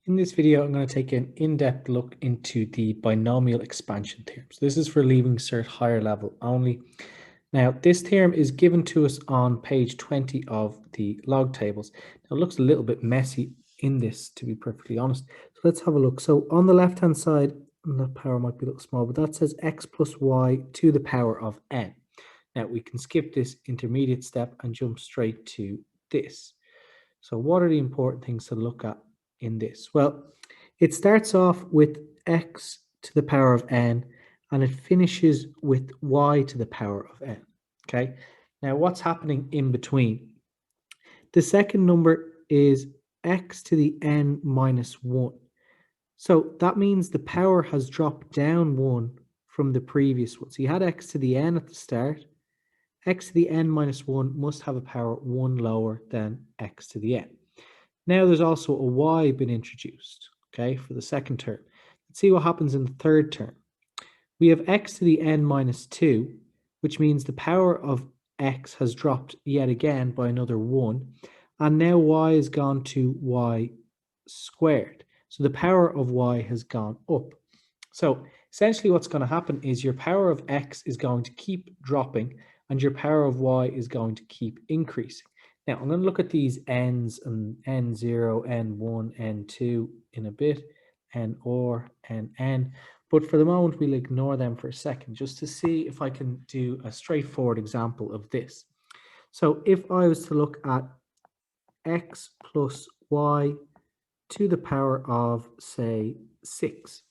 In this video, I'm going to take an in-depth look into the binomial expansion theorem. So this is for leaving cert higher level only. Now, this theorem is given to us on page 20 of the log tables. Now, it looks a little bit messy in this, to be perfectly honest. So let's have a look. So on the left-hand side, and the power might be a little small, but that says x plus y to the power of n. Now, we can skip this intermediate step and jump straight to this. So what are the important things to look at in this? Well, it starts off with x to the power of n, and it finishes with y to the power of n. Okay, now what's happening in between? The second number is x to the n minus 1. So that means the power has dropped down 1 from the previous one. So you had x to the n at the start. X to the n minus 1 must have a power 1 lower than x to the n. Now there's also a y been introduced, okay, for the second term. Let's see what happens in the third term. We have x to the n minus 2, which means the power of x has dropped yet again by another 1, and now y has gone to y squared. So the power of y has gone up. So essentially what's going to happen is your power of x is going to keep dropping and your power of y is going to keep increasing. Now I'm going to look at these n's and n0, n1, n2 in a bit, n or, n. But for the moment, we'll ignore them for a second just to see if I can do a straightforward example of this. So if I was to look at x plus y to the power of, say, 6.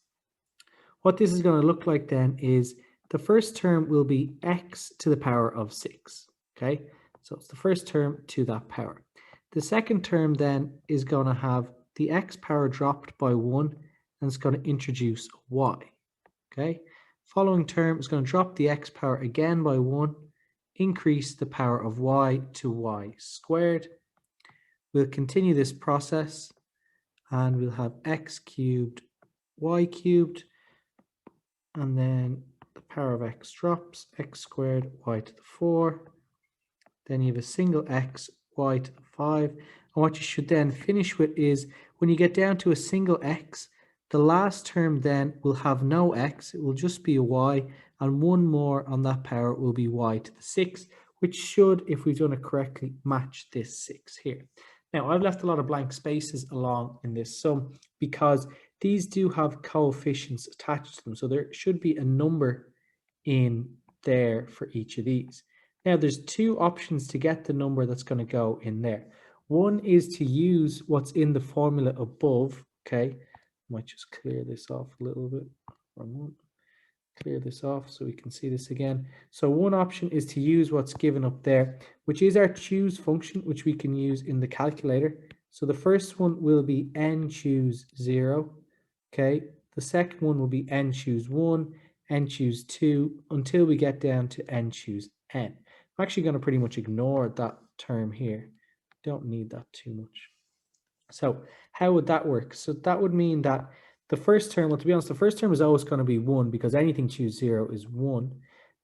What this is going to look like then is the first term will be x to the power of 6. Okay, so it's the first term to that power. The second term then is going to have the x power dropped by 1, and it's going to introduce y. Okay, following term is going to drop the x power again by 1, increase the power of y to y squared. We'll continue this process and we'll have x cubed, y cubed, and then the power of x drops, x squared, y to the 4. Then you have a single x, y to the 5. And what you should then finish with is, when you get down to a single x, the last term then will have no x, it will just be a y, and one more on that power will be y to the 6, which should, if we've done it correctly, match this 6 here. Now, I've left a lot of blank spaces along in this sum because these do have coefficients attached to them. So there should be a number in there for each of these. Now, there's two options to get the number that's going to go in there. One is to use what's in the formula above. Okay, I might just clear this off a little bit. Wrong one. Clear this off so we can see this again. So one option is to use what's given up there, which is our choose function, which we can use in the calculator. So the first one will be n choose 0. Okay, the second one will be n choose 1, n choose 2, until we get down to n choose n. I'm actually going to pretty much ignore that term here. Don't need that too much. So how would that work? So that would mean that the first term, well, to be honest, the first term is always going to be 1 because anything choose 0 is 1.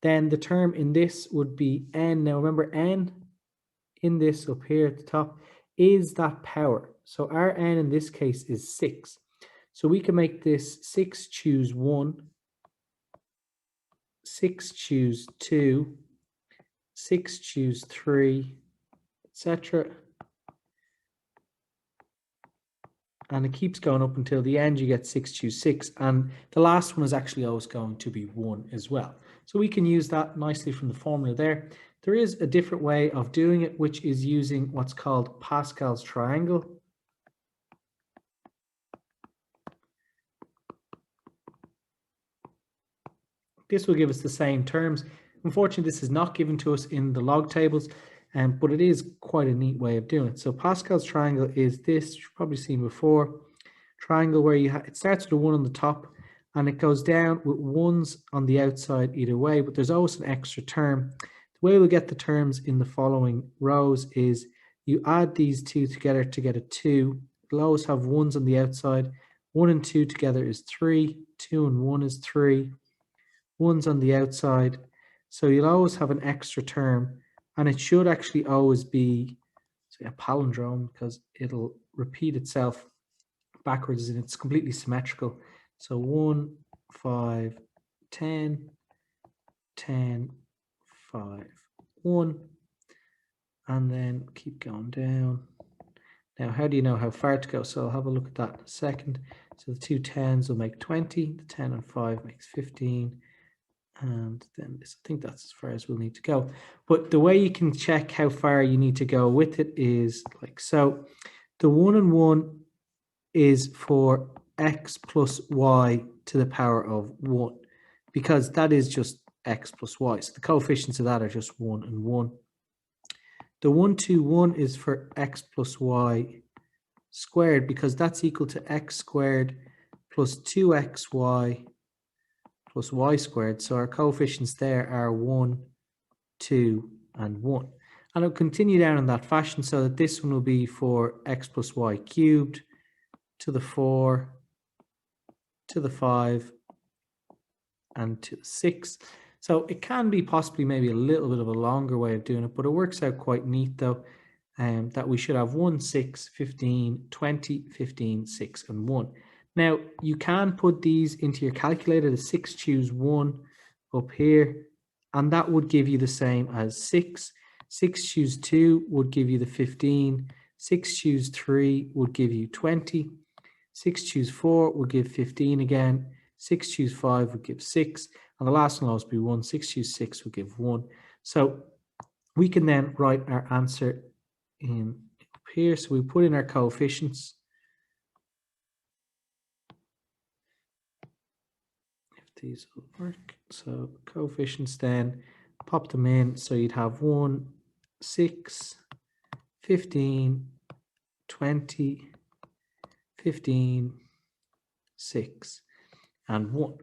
Then the term in this would be n. Now remember, n in this up here at the top is that power. So our n in this case is 6. So we can make this 6 choose 1, 6 choose 2, 6 choose 3, etc. And it keeps going up until the end. You get 6 choose 6, and the last one is actually always going to be 1 as well. So we can use that nicely from the formula there. There is a different way of doing it, which is using what's called Pascal's triangle. This will give us the same terms. Unfortunately, this is not given to us in the log tables, but it is quite a neat way of doing it. So Pascal's triangle is this, you've probably seen before. Triangle where it starts with a 1 on the top and it goes down with 1s on the outside either way, but there's always an extra term. The way we'll get the terms in the following rows is you add these two together to get a 2. You'll always have 1s on the outside. 1 and 2 together is 3. 2 and 1 is 3. 1's on the outside. So you'll always have an extra term, and it should actually always be a palindrome because it'll repeat itself backwards and it's completely symmetrical. So 1, 5, 10, 10, 5, 1, and then keep going down. Now, how do you know how far to go? So I'll have a look at that in a second. So the two 10s will make 20, the 10 and 5 makes 15, and then this, I think that's as far as we'll need to go. But the way you can check how far you need to go with it is like so. The 1 and 1 is for x plus y to the power of 1, because that is just x plus y. So the coefficients of that are just 1 and 1. The 1, 2, 1 is for x plus y squared, because that's equal to x squared plus 2xy plus y squared. So our coefficients there are 1, 2, and 1. And it'll continue down in that fashion, so that this one will be for x plus y cubed to the 4, to the 5, and to the 6. So it can be possibly maybe a little bit of a longer way of doing it, but it works out quite neat though, that we should have 1, 6, 15, 20, 15, 6, and 1. Now, you can put these into your calculator, the 6 choose 1 up here, and that would give you the same as 6. 6 choose 2 would give you the 15. 6 choose 3 would give you 20. 6 choose 4 would give 15 again. 6 choose 5 would give 6. And the last one will always be 1. 6 choose 6 would give 1. So we can then write our answer in up here. So we put in our coefficients. If these will work. So coefficients then, pop them in. So you'd have 1, 6, 15, 20, 15, 6, and 1.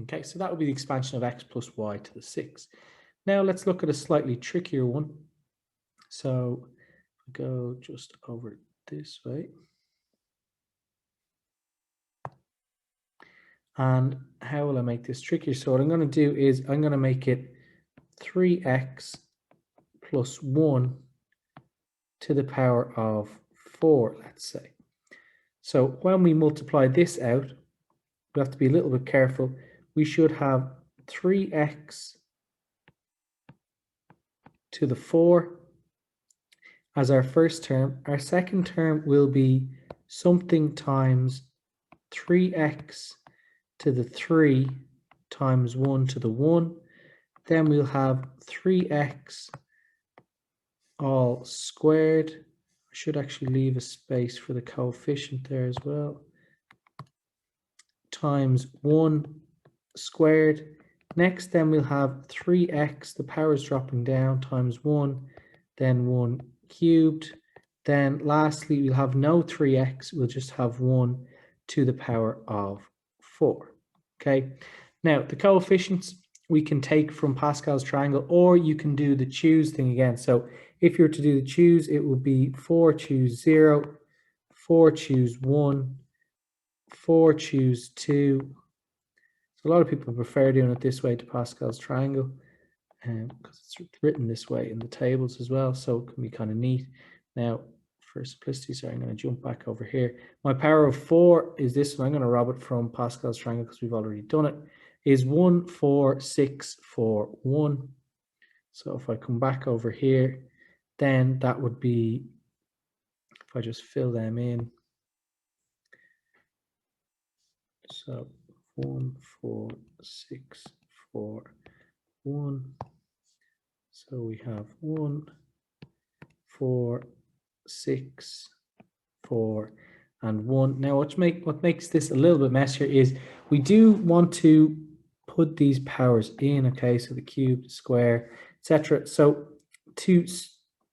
Okay, so that would be the expansion of x plus y to the 6. Now let's look at a slightly trickier one. So go just over this way. And how will I make this trickier? So what I'm going to do is I'm going to make it 3x plus 1 to the power of 4, let's say. So when we multiply this out, we have to be a little bit careful. We should have 3x to the 4 as our first term. Our second term will be something times 3x to the 3 times 1 to the 1. Then we'll have 3x all squared. I should actually leave a space for the coefficient there as well. Times 1 squared. Next, then we'll have 3x, the power is dropping down, times 1, then 1 cubed. Then lastly, we'll have no 3x, we'll just have 1 to the power of 4. Okay, now the coefficients we can take from Pascal's triangle, or you can do the choose thing again. So if you're to do the choose, it will be 4 choose 0, 4 choose 1, 4 choose 2. So a lot of people prefer doing it this way to Pascal's triangle, because it's written this way in the tables as well, so it can be kind of neat. Now, for simplicity, sorry, I'm going to jump back over here. My power of 4 is this one. I'm going to rob it from Pascal's triangle because we've already done it. Is 1, 4, 6, 4, 1. So if I come back over here, then that would be, if I just fill them in. So 1, 4, 6, 4, 1. So we have 1, 4, 6, 4, and 1. Now what makes this a little bit messier is we do want to put these powers in, okay? So the cube, the square, etc. So to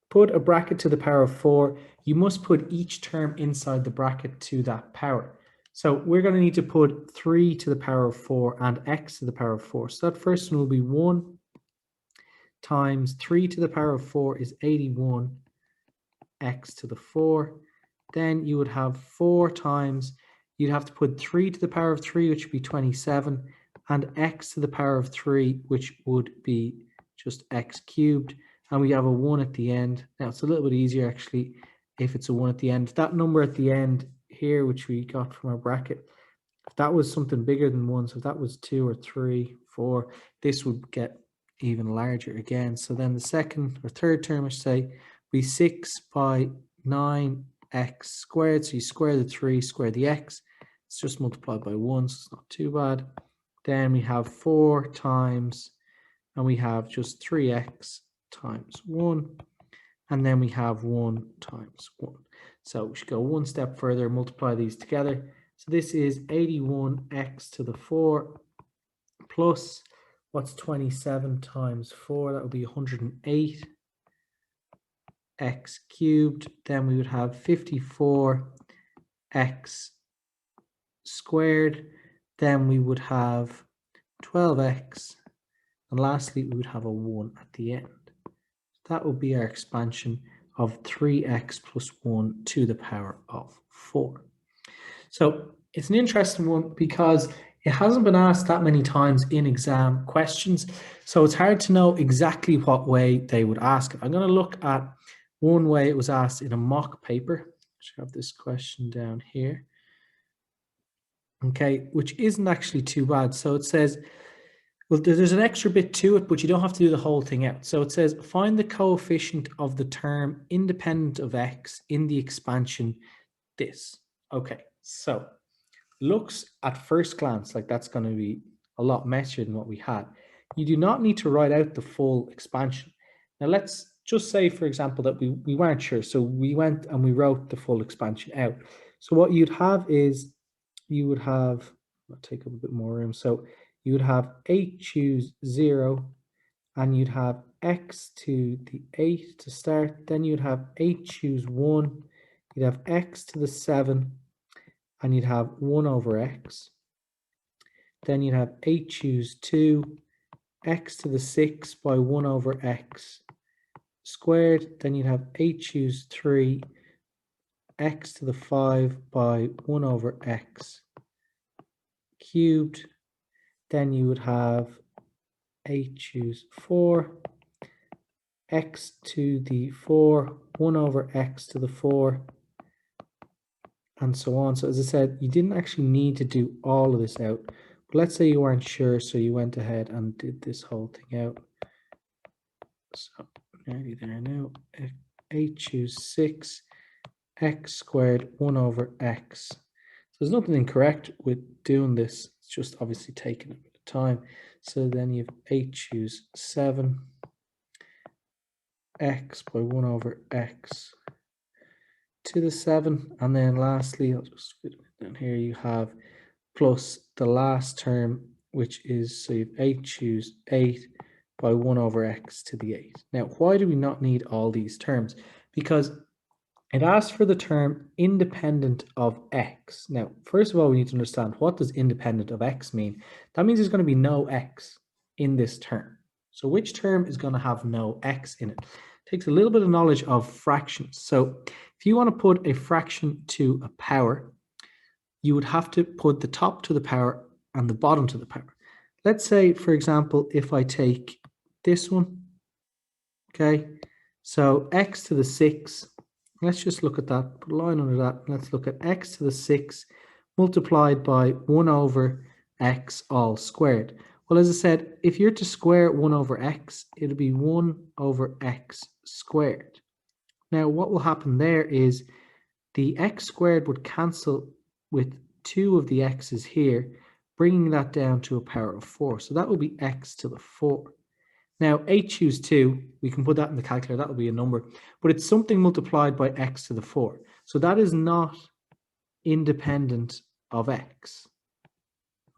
put a bracket to the power of 4, you must put each term inside the bracket to that power. So we're going to need to put 3 to the power of 4 and x to the power of 4. So that first one will be 1 times 3 to the power of 4 is 81 x to the 4. Then you would have 4 times, you'd have to put 3 to the power of 3, which would be 27, and x to the power of 3, which would be just x cubed. And we have a 1 at the end. Now it's a little bit easier actually if it's a 1 at the end. That number at the end here, which we got from our bracket, if that was something bigger than 1, so if that was 2 or 3, 4, this would get even larger again. So then the second or third term, I should say, would be 6 by 9x squared. So you square the 3, square the x. It's just multiplied by 1, so it's not too bad. Then we have 4 times, and we have just 3x times 1. And then we have 1 times 1. So we should go one step further, multiply these together. So this is 81x to the 4 plus, what's 27 times 4? That would be 108 x cubed. Then we would have 54 x squared. Then we would have 12x. And lastly, we would have a 1 at the end. That would be our expansion of 3x plus 1 to the power of 4. So it's an interesting one because it hasn't been asked that many times in exam questions. So it's hard to know exactly what way they would ask it. I'm going to look at one way it was asked in a mock paper. I should have this question down here. Okay, which isn't actually too bad. So it says, well, there's an extra bit to it, but you don't have to do the whole thing out. So it says, find the coefficient of the term independent of x in the expansion this. Okay, so looks at first glance like that's going to be a lot messier than what we had. You do not need to write out the full expansion. Now let's just say, for example, that we weren't sure. So we went and we wrote the full expansion out. So what you'd have is, you would have, I'll take up a bit more room. So you would have 8 choose 0, and you'd have x to the 8 to start. Then you'd have 8 choose 1. You'd have x to the 7, and you'd have 1 over x. Then you'd have 8 choose 2, x to the 6 by 1 over x squared. Then you'd have 8 choose 3, x to the 5 by 1 over x cubed. Then you would have 8 choose 4, x to the 4, 1 over x to the 4, and so on. So as I said, you didn't actually need to do all of this out. But let's say you weren't sure, so you went ahead and did this whole thing out. So nearly there now. 8 choose 6, x squared 1 over x. So there's nothing incorrect with doing this. It's just obviously taking a bit of time. So then you have 8 choose 7, x by 1 over x to the 7. And then lastly, I'll just put it down here, you have plus the last term, which is, so you have 8 choose 8 by 1 over x to the 8. Now, why do we not need all these terms? Because it asks for the term independent of x. Now, first of all, we need to understand, what does independent of x mean? That means there's going to be no x in this term. So which term is going to have no x in it? It takes a little bit of knowledge of fractions. So if you want to put a fraction to a power, you would have to put the top to the power and the bottom to the power. Let's say, for example, if I take this one, okay, so x to the 6, let's just look at that, put a line under that. Let's look at x to the 6 multiplied by 1 over x all squared. Well, as I said, if you're to square 1 over x, it'll be 1 over x squared. Now, what will happen there is the x squared would cancel with 2 of the x's here, bringing that down to a power of 4. So that will be x to the 4. Now, 8 choose 2, we can put that in the calculator, that will be a number, but it's something multiplied by x to the 4. So that is not independent of x.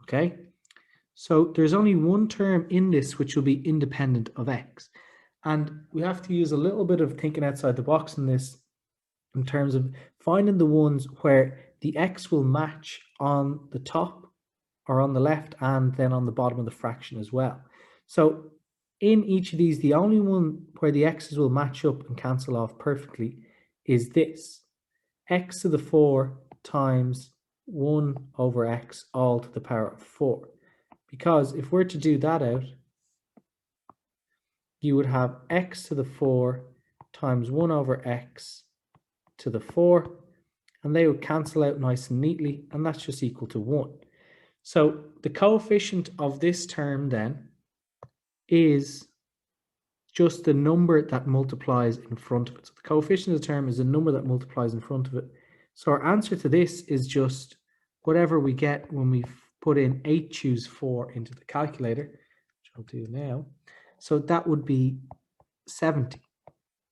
Okay? So there's only one term in this which will be independent of x. And we have to use a little bit of thinking outside the box in this, in terms of finding the ones where the x will match on the top or on the left and then on the bottom of the fraction as well. So in each of these, the only one where the x's will match up and cancel off perfectly is this, x to the 4 times 1 over x all to the power of 4. Because if we're to do that out, you would have x to the 4 times 1 over x to the 4. and they would cancel out nice and neatly, and that's just equal to 1. So the coefficient of this term then is just the number that multiplies in front of it. So the coefficient of the term is the number that multiplies in front of it. So our answer to this is just whatever we get when we put in 8 choose 4 into the calculator, which I'll do now. So that would be 70.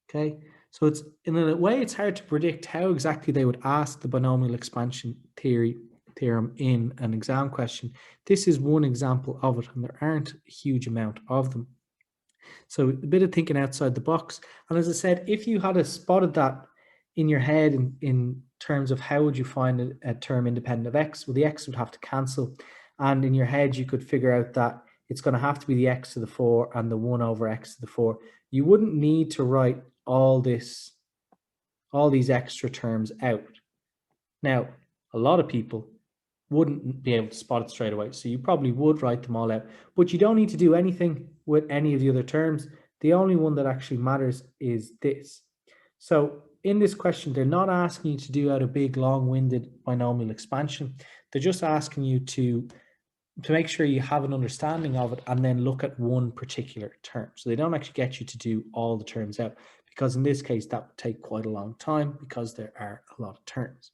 Okay, so it's in a way it's hard to predict how exactly they would ask the binomial expansion theorem in an exam question. This is one example of it, and there aren't a huge amount of them. So a bit of thinking outside the box. And as I said, if you had spotted that in your head in terms of how would you find a term independent of x, well, the x would have to cancel. And in your head, you could figure out that it's going to have to be the x to the 4 and the 1 over x to the 4. You wouldn't need to write all these extra terms out. Now, a lot of people wouldn't be able to spot it straight away, so you probably would write them all out, but you don't need to do anything with any of the other terms. The only one that actually matters is this. So in this question, they're not asking you to do out a big long-winded binomial expansion. They're just asking you to make sure you have an understanding of it and then look at one particular term. So they don't actually get you to do all the terms out, because in this case that would take quite a long time because there are a lot of terms.